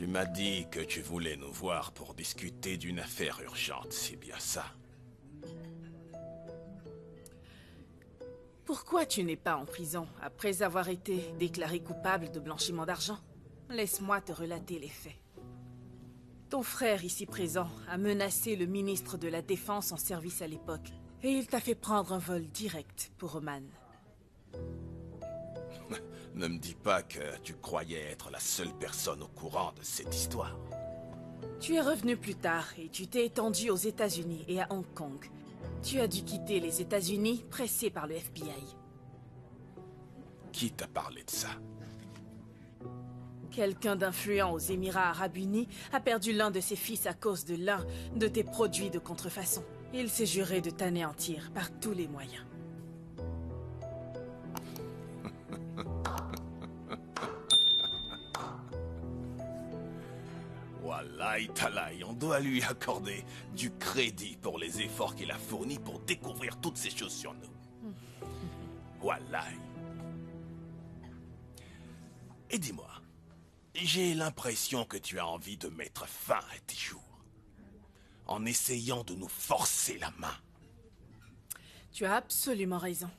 Tu m'as dit que tu voulais nous voir pour discuter d'une affaire urgente, c'est bien ça? Pourquoi tu n'es pas en prison après avoir été déclaré coupable de blanchiment d'argent? Laisse-moi te relater les faits. Ton frère, ici présent, a menacé le ministre de la Défense en service à l'époque, et il t'a fait prendre un vol direct pour Oman. Ne me dis pas que tu croyais être la seule personne au courant de cette histoire. Tu es revenu plus tard et tu t'es étendu aux États-Unis et à Hong Kong. Tu as dû quitter les États-Unis pressé par le FBI. Qui t'a parlé de ça? Quelqu'un d'influent aux Émirats Arabes Unis a perdu l'un de ses fils à cause de l'un de tes produits de contrefaçon. Il s'est juré de t'anéantir par tous les moyens. Wallahi talaï, on doit lui accorder du crédit pour les efforts qu'il a fournis pour découvrir toutes ces choses sur nous. Wallahi. Et dis-moi, j'ai l'impression que tu as envie de mettre fin à tes jours, en essayant de nous forcer la main. Tu as absolument raison.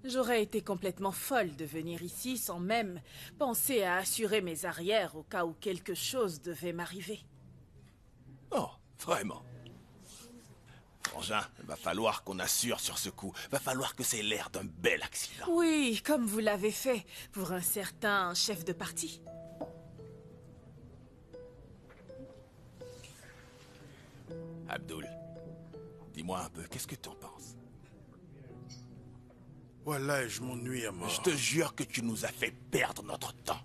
J'aurais été complètement folle de venir ici sans même penser à assurer mes arrières au cas où quelque chose devait m'arriver. Oh, vraiment? Frangin, va falloir qu'on assure sur ce coup. Va falloir que c'est l'air d'un bel accident. Oui, comme vous l'avez fait pour un certain chef de parti. Abdul, dis-moi un peu, qu'est-ce que tu en penses? Voilà, je m'ennuie à mort. Je te jure que tu nous as fait perdre notre temps.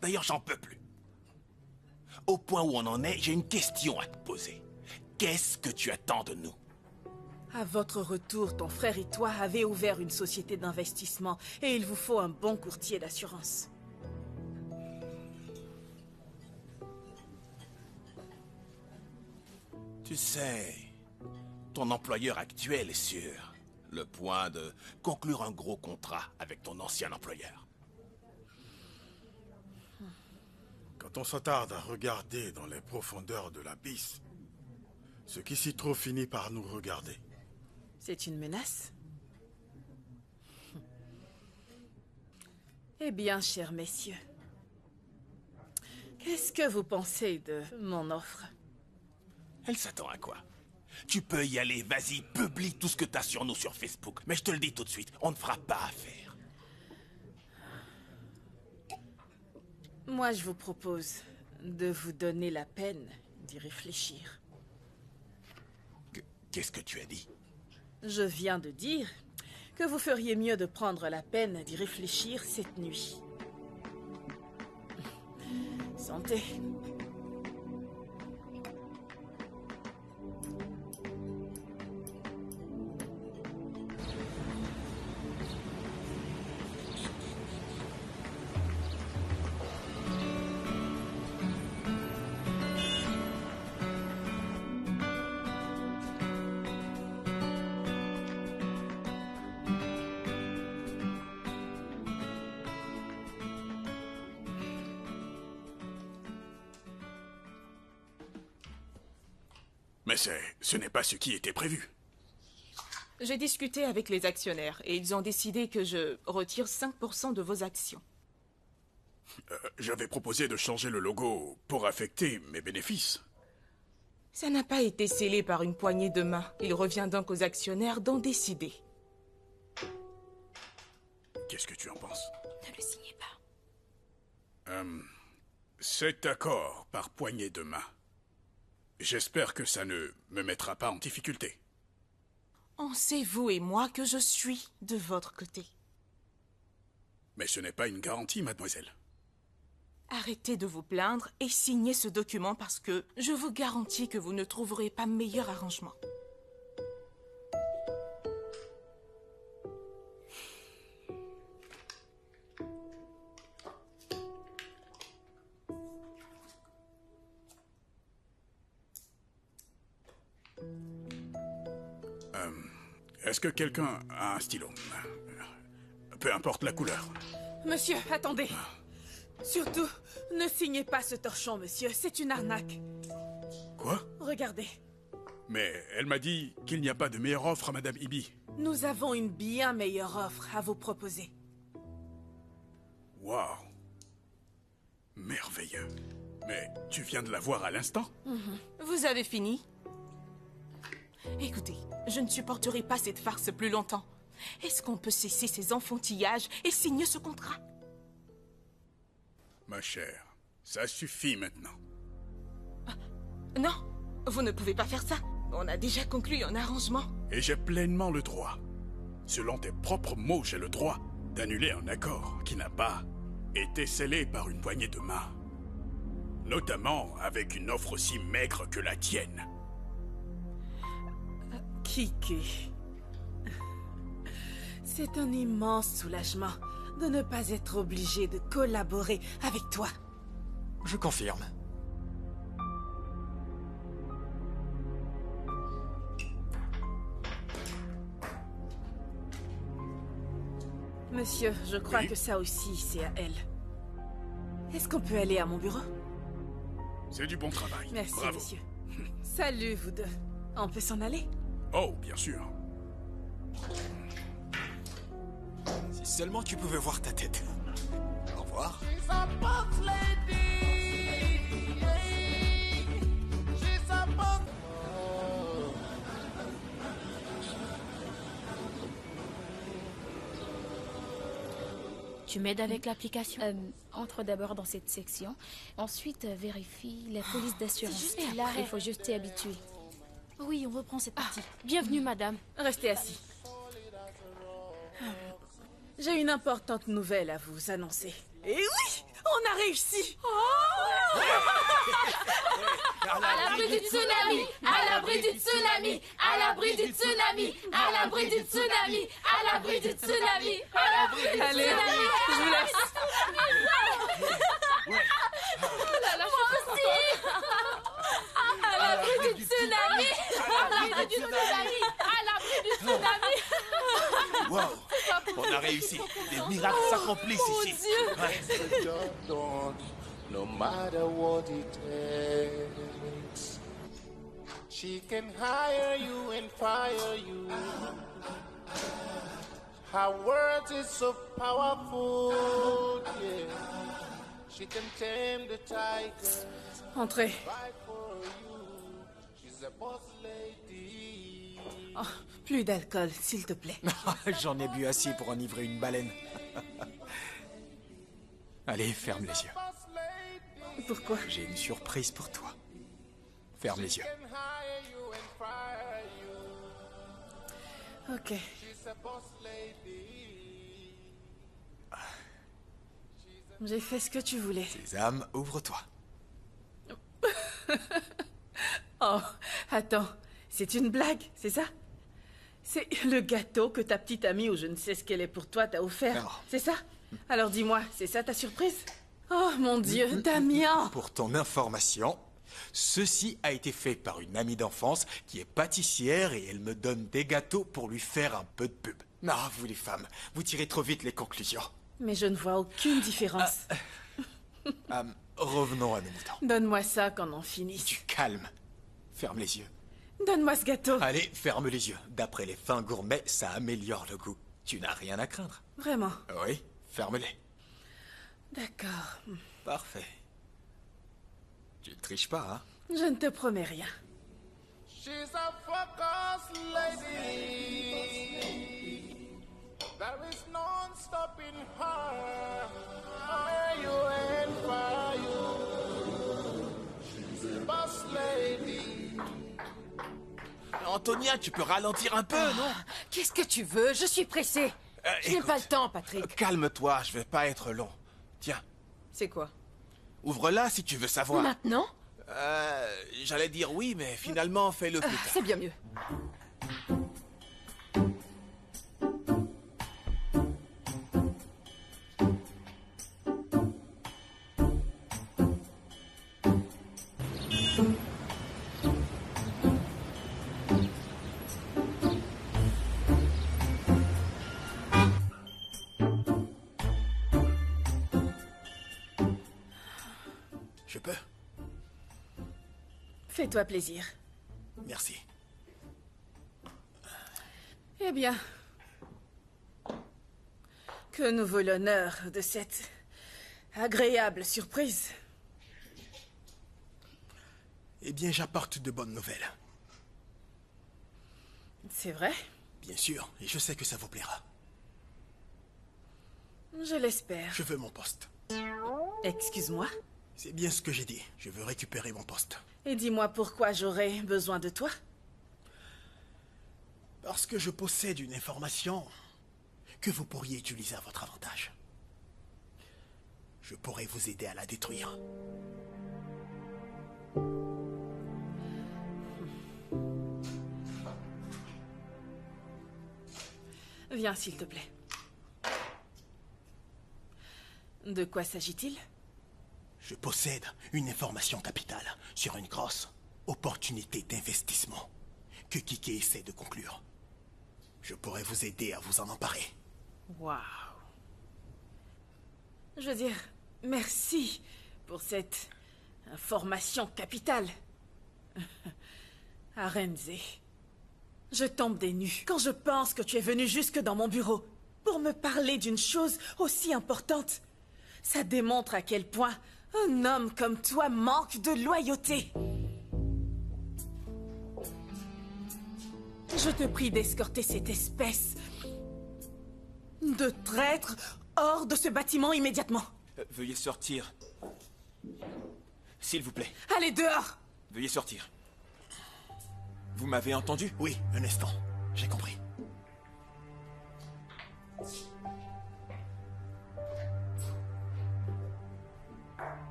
D'ailleurs, j'en peux plus. Au point où on en est, j'ai une question à te poser. Qu'est-ce que tu attends de nous? À votre retour, ton frère et toi avez ouvert une société d'investissement et il vous faut un bon courtier d'assurance. Tu sais, ton employeur actuel est sur le point de conclure un gros contrat avec ton ancien employeur. Quand on s'attarde à regarder dans les profondeurs de l'abysse, ce qui s'y trouve finit par nous regarder. C'est une menace? Eh bien, chers messieurs, qu'est-ce que vous pensez de mon offre? Elle s'attend à quoi? Tu peux y aller, vas-y, publie tout ce que t'as sur nous sur Facebook. Mais je te le dis tout de suite, on ne fera pas affaire. Moi, je vous propose de vous donner la peine d'y réfléchir. Qu'est-ce que tu as dit? Je viens de dire que vous feriez mieux de prendre la peine d'y réfléchir cette nuit. Santé. Mais ce n'est pas ce qui était prévu. J'ai discuté avec les actionnaires et ils ont décidé que je retire 5% de vos actions. J'avais proposé de changer le logo pour affecter mes bénéfices. Ça n'a pas été scellé par une poignée de main. Il revient donc aux actionnaires d'en décider. Qu'est-ce que tu en penses? Ne le signez pas. Cet accord par poignée de main. J'espère que ça ne me mettra pas en difficulté. On sait, vous et moi, que je suis de votre côté. Mais ce n'est pas une garantie, mademoiselle. Arrêtez de vous plaindre et signez ce document parce que je vous garantis que vous ne trouverez pas meilleur arrangement. Est-ce que quelqu'un a un stylo? Peu importe la couleur. Monsieur, attendez. Surtout, ne signez pas ce torchon, monsieur. C'est une arnaque. Quoi? Regardez. Mais elle m'a dit qu'il n'y a pas de meilleure offre à Madame Ibi. Nous avons une bien meilleure offre à vous proposer. Waouh. Merveilleux. Mais tu viens de la voir à l'instant? Vous avez fini? Écoutez, je ne supporterai pas cette farce plus longtemps. Est-ce qu'on peut cesser ces enfantillages et signer ce contrat? Ma chère, ça suffit maintenant. Non, vous ne pouvez pas faire ça. On a déjà conclu un arrangement. Et j'ai pleinement le droit, selon tes propres mots, j'ai le droit d'annuler un accord qui n'a pas été scellé par une poignée de main. Notamment avec une offre aussi maigre que la tienne. Kiki. C'est un immense soulagement de ne pas être obligé de collaborer avec toi. Je confirme. Monsieur, je crois Oui? que ça aussi, c'est à elle. Est-ce qu'on peut aller à mon bureau? C'est du bon travail. Merci, Bravo. monsieur. Salut, vous deux. On peut s'en aller? Oh, bien sûr. Si seulement tu pouvais voir ta tête. Au revoir. She's a boss lady. She's a boss. Tu m'aides avec l'application? Entre d'abord dans cette section. Ensuite, vérifie la police d'assurance. juste Et là. après, il faut juste t'y habituer. Oui, on reprend cette partie. Bienvenue, madame. Restez assis. J'ai une importante nouvelle à vous annoncer. Et oui, on a réussi! À l'abri du tsunami! À l'abri du tsunami! À l'abri du tsunami! À l'abri du tsunami! À l'abri du tsunami! À l'abri du Allez, tsunami! je vous laisse. À l'abri du tsunami! À l'abri du tsunami! À l'abri du tsunami! Wow. On a réussi. Des miracles s'accomplissent ici. Ouais. Don't, no matter what it takes. She can hire you and fire you. Her words is so powerful, yeah. She can tame the tiger, Entrez. fight for you. She's a boss lady. Oh, plus d'alcool, s'il te plaît. J'en ai bu assez pour enivrer une baleine. Allez, ferme les yeux. Boss lady Pourquoi? J'ai une surprise pour toi. Ferme les yeux. can hire you and fire you. Ok. She's a boss lady. J'ai fait ce que tu voulais. Sésame, ouvre-toi. Oh, attends. C'est une blague, c'est ça? C'est le gâteau que ta petite amie, ou je ne sais ce qu'elle est pour toi, t'a offert. Non. C'est ça? Alors dis-moi, c'est ça ta surprise? Oh mon Dieu, Damien! Pour ton information, ceci a été fait par une amie d'enfance qui est pâtissière et elle me donne des gâteaux pour lui faire un peu de pub. Non, vous les femmes, vous tirez trop vite les conclusions. Mais je ne vois aucune différence. Revenons à nos moutons. Donne-moi ça quand on finisse. Du calme. Ferme les yeux. Donne-moi ce gâteau. Allez, ferme les yeux. D'après les fins gourmets, ça améliore le goût. Tu n'as rien à craindre. Vraiment. Oui, ferme-les. D'accord. Parfait. Tu ne triches pas, hein? Je ne te promets rien. She's a focus lady. There is none stopping her. Fire you and fire you. She's a boss lady. Antonia, tu peux ralentir un peu, non? Qu'est-ce que tu veux? Je suis pressée. Je n'ai Écoute, pas le temps, Patrick. Calme-toi, je vais pas être long. Tiens, C'est quoi? ouvre-la si tu veux savoir. Maintenant? J'allais dire oui, mais finalement, fais-le plus tard. C'est bien mieux. peux? Fais-toi plaisir. Merci. Eh bien, que nous vaut l'honneur de cette agréable surprise. Eh bien, j'apporte de bonnes nouvelles. C'est vrai? Bien sûr, et je sais que ça vous plaira. Je l'espère. Je veux mon poste. Excuse-moi? C'est bien ce que j'ai dit. Je veux récupérer mon poste. Et dis-moi pourquoi j'aurais besoin de toi? Parce que je possède une information que vous pourriez utiliser à votre avantage. Je pourrais vous aider à la détruire. Viens, s'il te plaît. De quoi s'agit-il? Je possède une information capitale sur une grosse opportunité d'investissement que Kike essaie de conclure. Je pourrais vous aider à vous en emparer. Waouh. Je veux dire, merci pour cette information capitale. Arenze, je tombe des nues quand je pense que tu es venu jusque dans mon bureau pour me parler d'une chose aussi importante. Ça démontre à quel point un homme comme toi manque de loyauté. Je te prie d'escorter cette espèce de traître hors de ce bâtiment immédiatement. Veuillez sortir. S'il vous plaît. Allez, dehors! Veuillez sortir. Vous m'avez entendu? Oui, un instant. J'ai compris.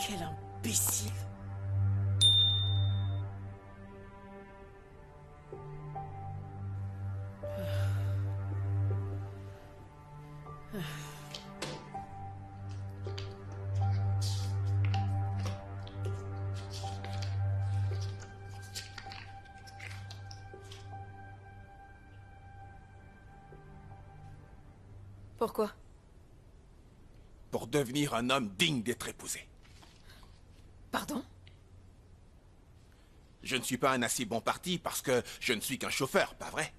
Quel imbécile! Pourquoi? Pour devenir un homme digne d'être épousé. Pardon? Je ne suis pas un assez bon parti parce que je ne suis qu'un chauffeur, pas vrai?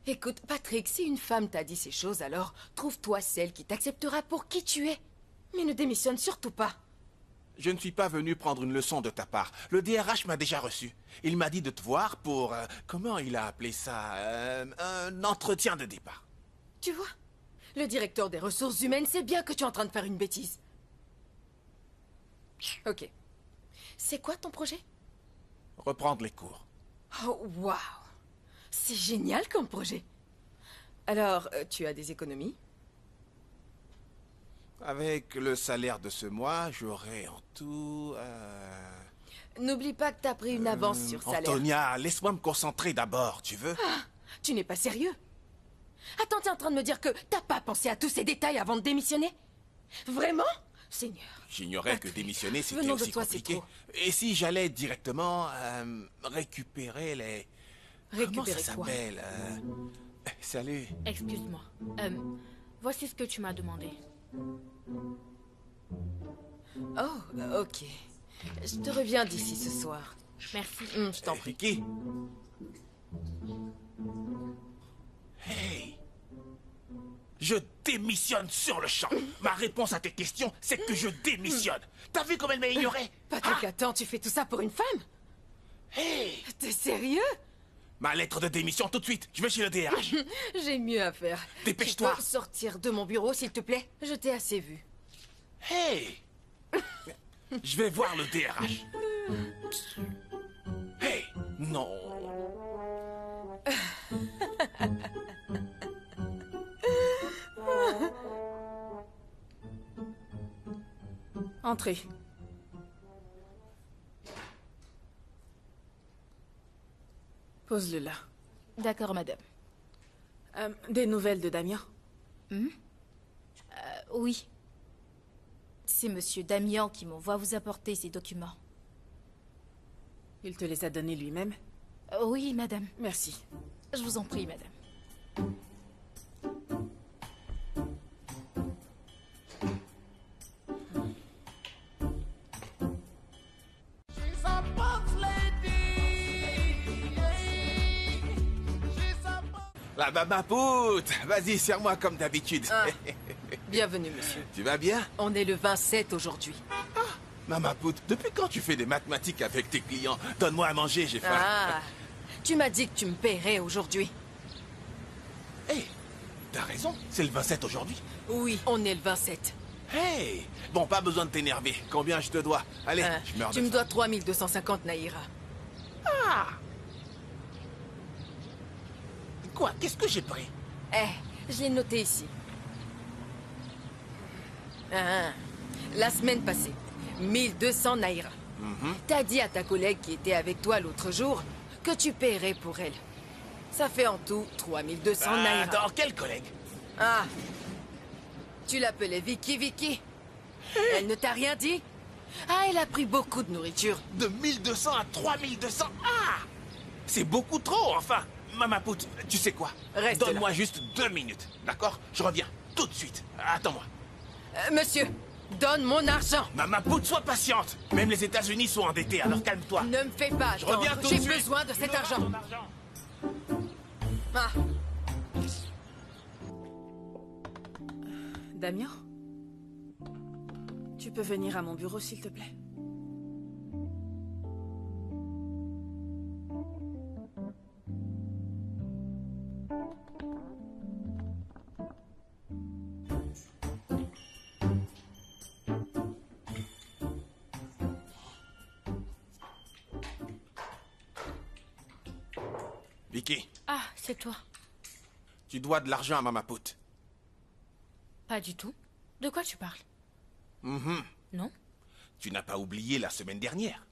Écoute, Patrick, si une femme t'a dit ces choses, alors trouve-toi celle qui t'acceptera pour qui tu es. Mais ne démissionne surtout pas. Je ne suis pas venu prendre une leçon de ta part. Le DRH m'a déjà reçu. Il m'a dit de te voir pour... comment il a appelé ça? Un entretien de départ. Tu vois? Le directeur des ressources humaines sait bien que tu es en train de faire une bêtise. Ok. C'est quoi ton projet? Reprendre les cours. Oh, waouh! C'est génial comme projet. Alors, tu as des économies? Avec le salaire de ce mois, j'aurai en tout... N'oublie pas que t'as pris une avance sur salaire. Antonia, laisse-moi me concentrer d'abord, tu veux? Ah, tu n'es pas sérieux? Attends, t'es en train de me dire que t'as pas pensé à tous ces détails avant de démissionner? Vraiment? Seigneur. J'ignorais que démissionner, c'était Venant de aussi toi, c'est compliqué. trop. Et si j'allais directement récupérer les... Comment ça Récupérer quoi? s'appelle Salut. Excuse-moi. Voici ce que tu m'as demandé. Oh, ok. Je te reviens d'ici ce soir. Merci. Je t'en prie. Ricky. Hey. Je démissionne sur le champ. Ma réponse à tes questions, c'est que je démissionne. T'as vu comme elle m'a ignoré? Patrick, attends, tu fais tout ça pour une femme? Hey. T'es sérieux? Ma lettre de démission tout de suite. Je vais chez le DRH. J'ai mieux à faire. Dépêche-toi. Tu peux sortir de mon bureau, s'il te plaît? Je t'ai assez vu. Hey. Je vais voir le DRH. Hey. Non. Entrez. Pose-le là. D'accord, madame. Des nouvelles de Damien? Oui. C'est monsieur Damian qui m'envoie vous apporter ces documents. Il te les a donnés lui-même? Oui, madame. Merci. Je vous en prie, madame. Ah bah ma pote, vas-y, serre-moi comme d'habitude. Ah. Bienvenue, monsieur. Tu vas bien? On est le 27 aujourd'hui. Maman pote, depuis quand tu fais des mathématiques avec tes clients? Donne-moi à manger, j'ai faim. Ah, tu m'as dit que tu me paierais aujourd'hui. Hé, t'as raison, c'est le 27 aujourd'hui. Oui, on est le 27. Hey, bon, pas besoin de t'énerver. Combien je te dois? Allez, Ah, je meurs de tu me faim. dois 3250 Naïra. Quoi? Qu'est-ce que j'ai pris? Je l'ai noté ici. Ah, la semaine passée, 1200 Naïra. T'as dit à ta collègue qui était avec toi l'autre jour que tu paierais pour elle. Ça fait en tout 3200 Naïra. Attends, quel collègue? Ah, tu l'appelais Vicky. Elle ne t'a rien dit? Ah, elle a pris beaucoup de nourriture. De 1200 à 3200? Ah! C'est beaucoup trop, enfin! Maman pote, tu sais quoi? Reste Donne-moi juste 2 minutes, d'accord? Je reviens tout de suite. Attends-moi. Monsieur, donne mon argent. Maman pote, sois patiente. Même les États-Unis sont endettés, alors calme-toi. Ne me fais pas Je attendre. reviens tout de J'ai suite. besoin de cet argent. Ton argent. Ah, Damien? Tu peux venir à mon bureau, s'il te plaît? Vicky, Ah, c'est toi. tu dois de l'argent à Maman pote. Pas du tout. De quoi tu parles? Non. Tu n'as pas oublié la semaine dernière.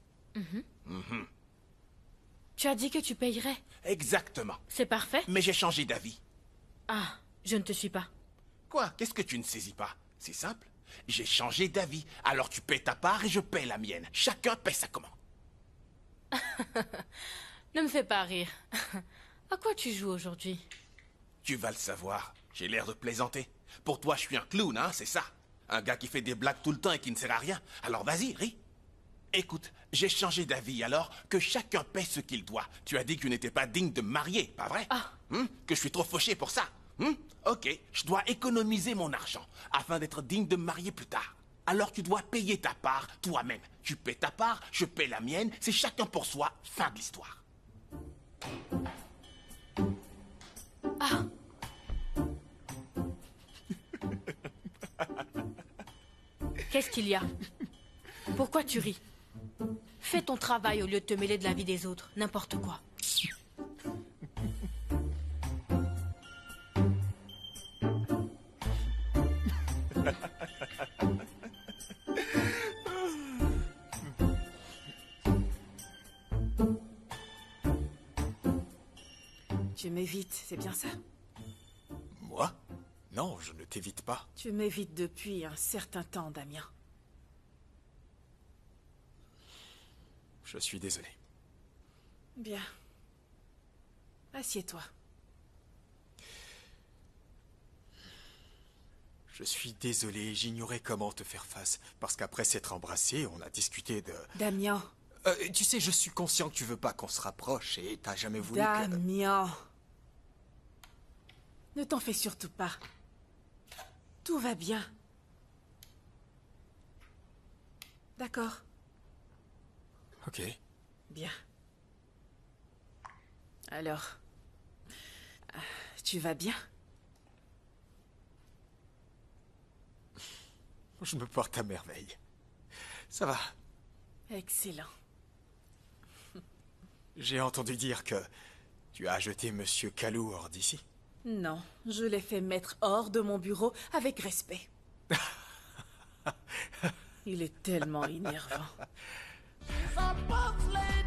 Tu as dit que tu payerais. Exactement. C'est parfait. Mais j'ai changé d'avis. Ah, je ne te suis pas. Quoi? Qu'est-ce que tu ne saisis pas? C'est simple. J'ai changé d'avis. Alors tu paies ta part et je paie la mienne. Chacun paie sa commande. Ne me fais pas rire. À quoi tu joues aujourd'hui? Tu vas le savoir. J'ai l'air de plaisanter. Pour toi, je suis un clown, hein, c'est ça? Un gars qui fait des blagues tout le temps et qui ne sert à rien. Alors vas-y, ris. Écoute, j'ai changé d'avis alors que chacun paie ce qu'il doit. Tu as dit que tu n'étais pas digne de me marier, pas vrai? Ah. Que je suis trop fauché pour ça. Ok, je dois économiser mon argent afin d'être digne de me marier plus tard. Alors tu dois payer ta part toi-même. Tu paies ta part, je paie la mienne, c'est chacun pour soi, fin de l'histoire. Qu'est-ce qu'il y a? Pourquoi tu ris? Fais ton travail au lieu de te mêler de la vie des autres. N'importe quoi. Tu m'évites, c'est bien ça? Moi? Non, je ne t'évite pas. Tu m'évites depuis un certain temps, Damien. Je suis désolé. Bien. Assieds-toi. Je suis désolé, j'ignorais comment te faire face. Parce qu'après s'être embrassé, on a discuté de... Damien. Tu sais, je suis conscient que tu veux pas qu'on se rapproche et t'as jamais voulu que... Damien. Ne t'en fais surtout pas. Tout va bien. D'accord. Ok. Bien. Alors, tu vas bien? Je me porte à merveille. Ça va. Excellent. J'ai entendu dire que tu as jeté Monsieur Kalou hors d'ici. Non, je l'ai fait mettre hors de mon bureau avec respect. Il est tellement énervant. She's a boss lady.